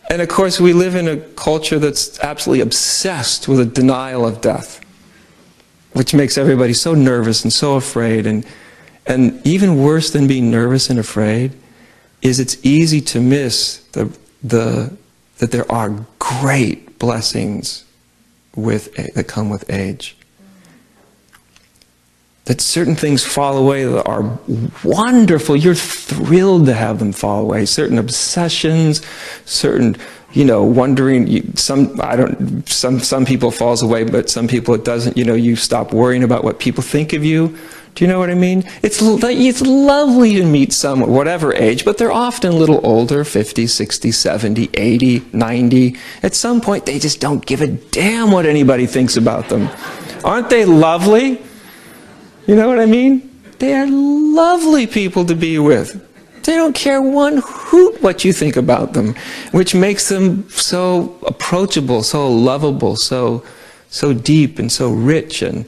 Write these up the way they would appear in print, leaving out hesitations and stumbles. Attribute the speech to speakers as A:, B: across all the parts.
A: And of course, we live in a culture that's absolutely obsessed with a denial of death, which makes everybody so nervous and so afraid. And even worse than being nervous and afraid is it's easy to miss that there are great blessings that come with age. That certain things fall away that are wonderful. You're thrilled to have them fall away. Certain obsessions, certain, wondering. Some people falls away, but some people it doesn't. You stop worrying about what people think of you. Do you know what I mean? It's lovely to meet someone, whatever age, but they're often a little older, 50, 60, 70, 80, 90. At some point, they just don't give a damn what anybody thinks about them. Aren't they lovely? You know what I mean? They are lovely people to be with. They don't care one hoot what you think about them, which makes them so approachable, so lovable, so deep and so rich. And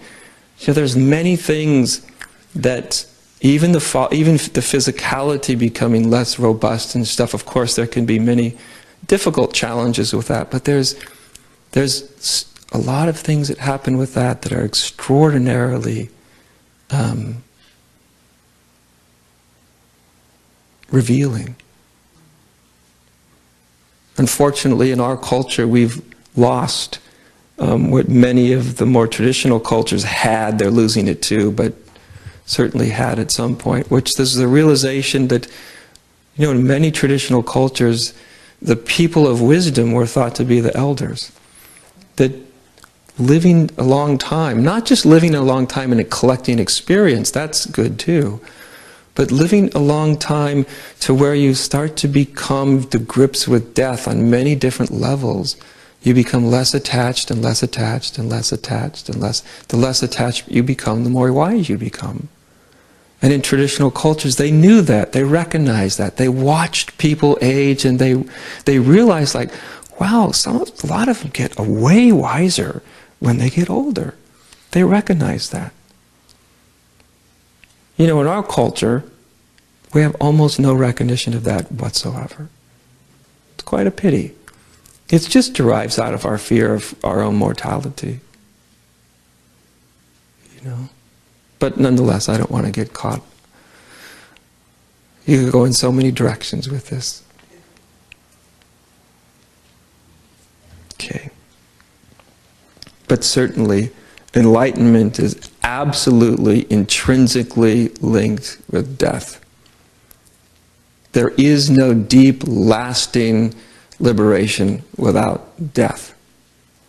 A: there's many things that even the physicality becoming less robust and stuff. Of course, there can be many difficult challenges with that, but there's a lot of things that happen with that are extraordinarily revealing. Unfortunately, in our culture, we've lost what many of the more traditional cultures had. They're losing it too, but certainly had at some point, which there's the realization that, in many traditional cultures, the people of wisdom were thought to be the elders. That living a long time, not just living a long time and collecting experience, that's good too, but living a long time to where you start to become the grips with death on many different levels. You become less attached and less attached and less attached and the less attached you become, the more wise you become. And in traditional cultures, they knew that, they recognized that, they watched people age, and they realized, like, wow, a lot of them get way wiser when they get older. They recognize that. In our culture, we have almost no recognition of that whatsoever. It's quite a pity. It just derives out of our fear of our own mortality. But nonetheless, I don't want to get caught. You could go in so many directions with this. Okay. But certainly, enlightenment is absolutely intrinsically linked with death. There is no deep, lasting liberation without death,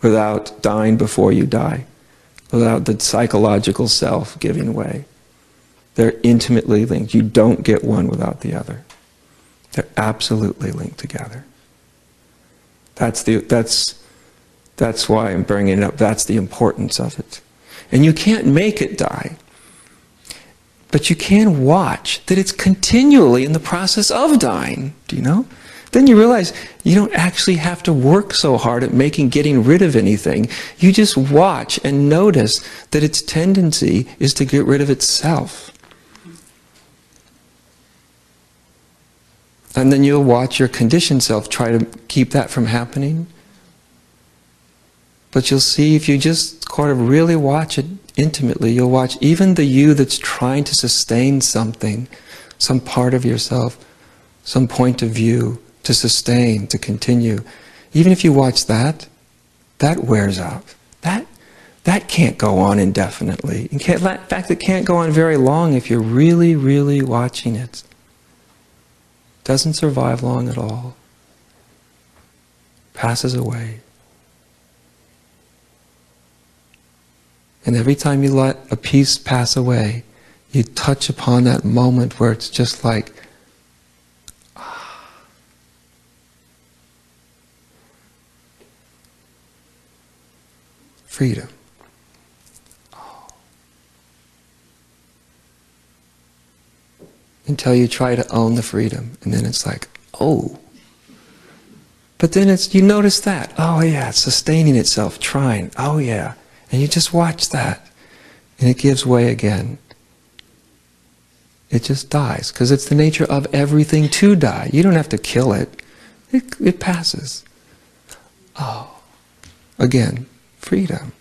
A: without dying before you die, without the psychological self giving way. They're intimately linked. You don't get one without the other. They're absolutely linked together. That's why I'm bringing it up. That's the importance of it. And you can't make it die. But you can watch that it's continually in the process of dying. Do you know? Then you realize you don't actually have to work so hard at getting rid of anything. You just watch and notice that its tendency is to get rid of itself. And then you'll watch your conditioned self try to keep that from happening. But you'll see, if you just kind of really watch it intimately, you'll watch even the you that's trying to sustain something, some part of yourself, some point of view, to sustain, to continue. Even if you watch that, that wears out. That can't go on indefinitely. In fact, it can't go on very long if you're really, really watching it. It doesn't survive long at all. Passes away. And every time you let a piece pass away, you touch upon that moment where it's just like, freedom. Oh. Until you try to own the freedom, and then it's like, oh. But then you notice that, oh yeah, it's sustaining itself, trying, oh yeah. And you just watch that, and it gives way again. It just dies, because it's the nature of everything to die. You don't have to kill it. It passes. Oh, again, freedom.